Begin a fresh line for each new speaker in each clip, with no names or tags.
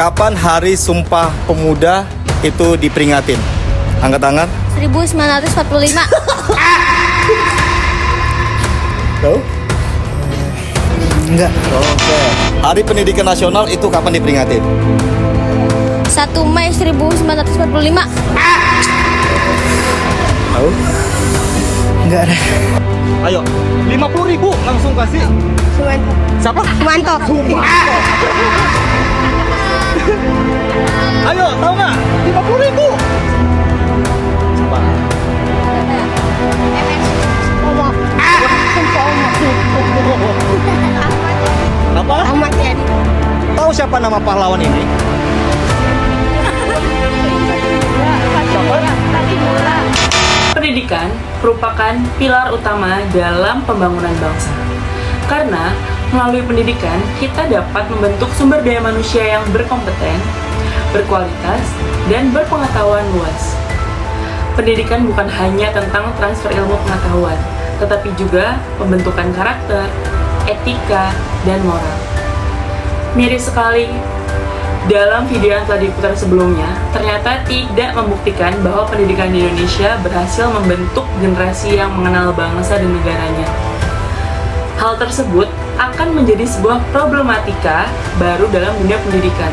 kapan Hari Sumpah Pemuda itu diperingatin? Angkat tangan.
1945.
Tahu?
Enggak.
Oke. Hari Pendidikan Nasional itu kapan diperingatin?
1 Mei 1945.
Tahu?
Enggak ada.
Ayo, 50.000 langsung kasih.
Sumanto.
Siapa?
Sumanto.
Ayo, tahu nggak? 50.000. Coba. Apa?
Ahmad Yani.
Tahu siapa nama pahlawan ini?
Pendidikan merupakan pilar utama dalam pembangunan bangsa. Karena melalui pendidikan, kita dapat membentuk sumber daya manusia yang berkompeten, berkualitas, dan berpengetahuan luas. Pendidikan bukan hanya tentang transfer ilmu pengetahuan, tetapi juga pembentukan karakter, etika, dan moral. Miris sekali, dalam video yang telah diputar sebelumnya, ternyata tidak membuktikan bahwa pendidikan di Indonesia berhasil membentuk generasi yang mengenal bangsa dan negaranya. Hal tersebut akan menjadi sebuah problematika baru dalam dunia pendidikan.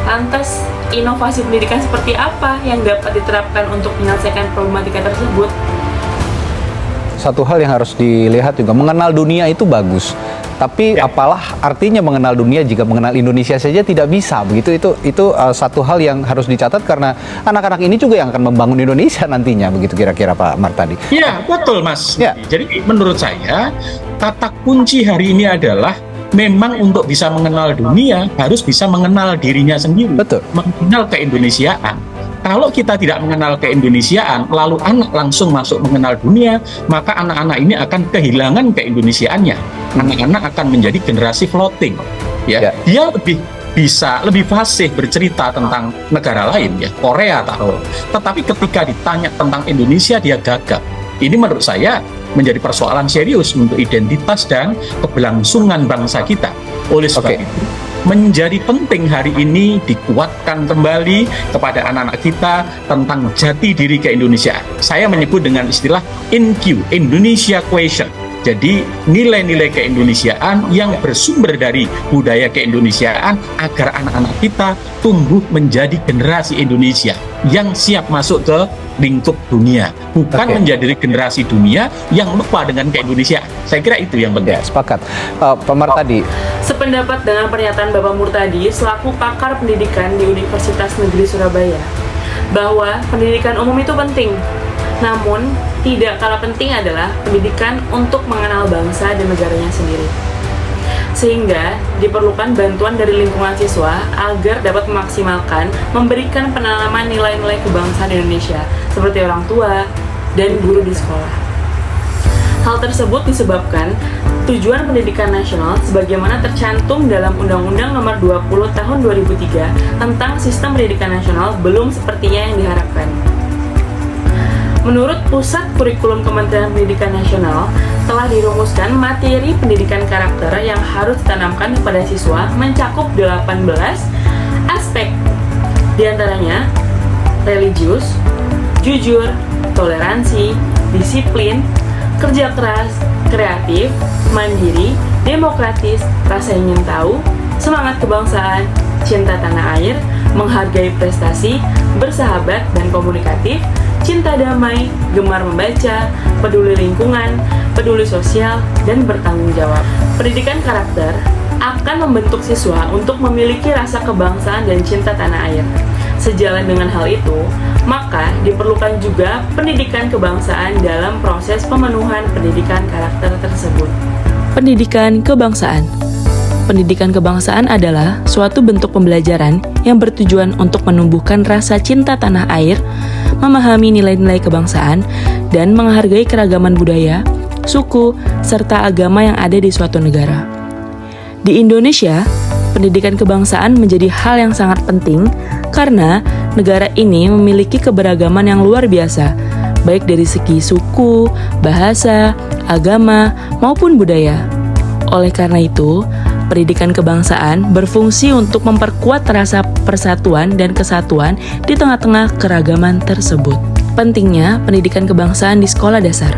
Lantas, inovasi pendidikan seperti apa yang dapat diterapkan untuk menyelesaikan problematika tersebut?
Satu hal yang harus dilihat juga, mengenal dunia itu bagus. Tapi apalah artinya mengenal dunia jika mengenal Indonesia saja tidak bisa, begitu? Itu satu hal yang harus dicatat karena anak-anak ini juga yang akan membangun Indonesia nantinya, begitu kira-kira Pak Martadi.
Iya, betul Mas.
Ya.
Jadi menurut saya kata kunci hari ini adalah memang untuk bisa mengenal dunia harus bisa mengenal dirinya sendiri.
Betul.
Mengenal keindonesiaan. Kalau kita tidak mengenal keindonesiaan, lalu anak langsung masuk mengenal dunia, maka anak-anak ini akan kehilangan keindonesiaannya. Anak-anak akan menjadi generasi floating. Ya. Dia lebih fasih bercerita tentang negara lain, ya, Korea tahu. Tetapi ketika ditanya tentang Indonesia, dia gagap. Ini menurut saya menjadi persoalan serius untuk identitas dan keberlangsungan bangsa kita. Oleh sebab itu, menjadi penting hari ini dikuatkan kembali kepada anak-anak kita tentang jati diri keindonesiaan. Saya menyebut dengan istilah InQ, Indonesia Question. Jadi nilai-nilai keindonesiaan yang bersumber dari budaya keindonesiaan agar anak-anak kita tumbuh menjadi generasi Indonesia yang siap masuk ke lingkup dunia, bukan menjadi generasi dunia yang lupa dengan keindonesiaan. Saya kira itu yang penting.
Ya, sepakat. Pak Martadi.
Sependapat dengan pernyataan Bapak Murtadi selaku pakar pendidikan di Universitas Negeri Surabaya, bahwa pendidikan umum itu penting. Namun, tidak kalah penting adalah pendidikan untuk mengenal bangsa dan negaranya sendiri. Sehingga diperlukan bantuan dari lingkungan siswa agar dapat memaksimalkan memberikan penanaman nilai-nilai kebangsaan Indonesia seperti orang tua dan guru di sekolah. Hal tersebut disebabkan tujuan pendidikan nasional sebagaimana tercantum dalam Undang-Undang Nomor 20 Tahun 2003 tentang Sistem Pendidikan Nasional belum sepertinya yang diharapkan. Menurut Pusat Kurikulum Kementerian Pendidikan Nasional, telah dirumuskan materi pendidikan karakter yang harus ditanamkan kepada siswa mencakup 18 aspek, diantaranya religius, jujur, toleransi, disiplin, kerja keras, kreatif, mandiri, demokratis, rasa ingin tahu, semangat kebangsaan, cinta tanah air, menghargai prestasi, bersahabat dan komunikatif, cinta damai, gemar membaca, peduli lingkungan, peduli sosial, dan bertanggung jawab. Pendidikan karakter akan membentuk siswa untuk memiliki rasa kebangsaan dan cinta tanah air. Sejalan dengan hal itu, maka diperlukan juga pendidikan kebangsaan dalam proses pemenuhan pendidikan karakter tersebut. Pendidikan kebangsaan. Pendidikan kebangsaan adalah suatu bentuk pembelajaran yang bertujuan untuk menumbuhkan rasa cinta tanah air, memahami nilai-nilai kebangsaan, dan menghargai keragaman budaya, suku, serta agama yang ada di suatu negara. Di Indonesia, pendidikan kebangsaan menjadi hal yang sangat penting karena negara ini memiliki keberagaman yang luar biasa, baik dari segi suku, bahasa, agama, maupun budaya. Oleh karena itu, pendidikan kebangsaan berfungsi untuk memperkuat rasa persatuan dan kesatuan di tengah-tengah keragaman tersebut. Pentingnya pendidikan kebangsaan di sekolah dasar.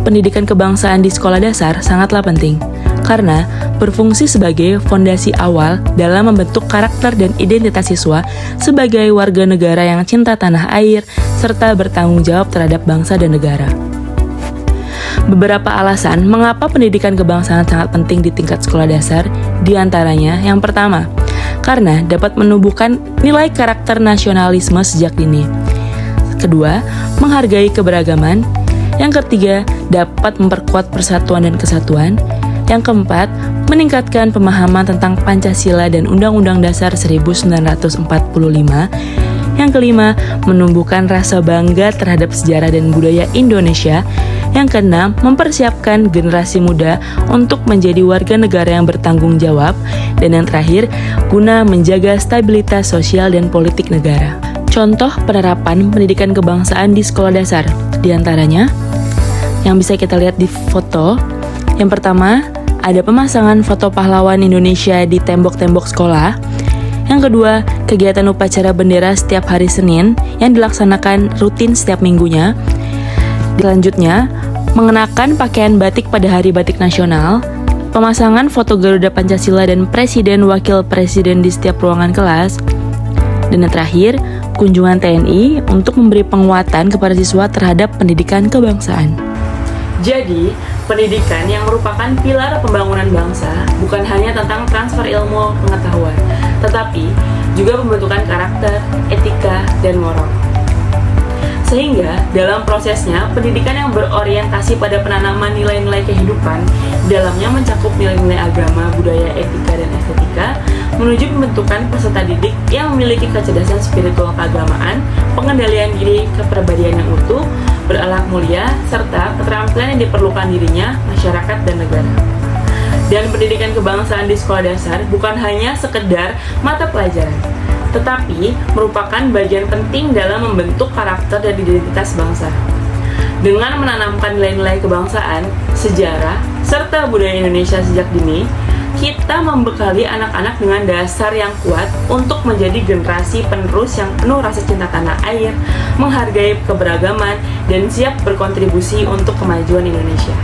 Pendidikan kebangsaan di sekolah dasar sangatlah penting, karena berfungsi sebagai fondasi awal dalam membentuk karakter dan identitas siswa sebagai warga negara yang cinta tanah air, serta bertanggung jawab terhadap bangsa dan negara. Beberapa alasan mengapa pendidikan kebangsaan sangat penting di tingkat sekolah dasar, diantaranya yang pertama, karena dapat menumbuhkan nilai karakter nasionalisme sejak dini. Kedua, menghargai keberagaman. Yang ketiga, dapat memperkuat persatuan dan kesatuan. Yang keempat, meningkatkan pemahaman tentang Pancasila dan Undang-Undang Dasar 1945. Yang kelima, menumbuhkan rasa bangga terhadap sejarah dan budaya Indonesia. Yang keenam, mempersiapkan generasi muda untuk menjadi warga negara yang bertanggung jawab. Dan yang terakhir, guna menjaga stabilitas sosial dan politik negara. Contoh penerapan pendidikan kebangsaan di sekolah dasar, diantaranya yang bisa kita lihat di foto. Yang pertama, ada pemasangan foto pahlawan Indonesia di tembok-tembok sekolah. Yang kedua, kegiatan upacara bendera setiap hari Senin yang dilaksanakan rutin setiap minggunya. Selanjutnya, mengenakan pakaian batik pada hari batik nasional, pemasangan foto Garuda Pancasila dan Presiden Wakil Presiden di setiap ruangan kelas, dan yang terakhir, kunjungan TNI untuk memberi penguatan kepada siswa terhadap pendidikan kebangsaan. Jadi, pendidikan yang merupakan pilar pembangunan bangsa bukan hanya tentang transfer ilmu pengetahuan, tetapi juga pembentukan karakter, etika, dan moral. Sehingga, dalam prosesnya, pendidikan yang berorientasi pada penanaman nilai-nilai kehidupan, dalamnya mencakup nilai-nilai agama, budaya, etika, dan estetika, menuju pembentukan peserta didik yang memiliki kecerdasan spiritual keagamaan, pengendalian diri, kepribadian yang utuh, berakhlak mulia, serta keterampilan yang diperlukan dirinya, masyarakat, dan negara. Dan pendidikan kebangsaan di sekolah dasar bukan hanya sekedar mata pelajaran, tetapi merupakan bagian penting dalam membentuk karakter dan identitas bangsa. Dengan menanamkan nilai-nilai kebangsaan, sejarah, serta budaya Indonesia sejak dini, kita membekali anak-anak dengan dasar yang kuat untuk menjadi generasi penerus yang penuh rasa cinta tanah air, menghargai keberagaman, dan siap berkontribusi untuk kemajuan Indonesia.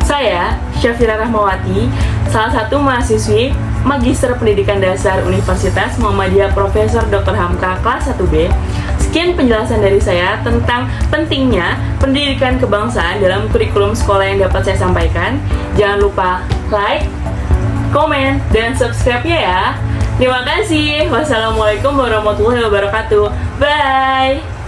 Saya, Syafira Rahmawati, salah satu mahasiswi Magister Pendidikan Dasar Universitas Muhammadiyah Profesor Dr. Hamka kelas 1B. Sekian penjelasan dari saya tentang pentingnya pendidikan kebangsaan dalam kurikulum sekolah yang dapat saya sampaikan. Jangan lupa like, komen, dan subscribe-nya ya. Terima kasih. Wassalamualaikum warahmatullahi wabarakatuh. Bye.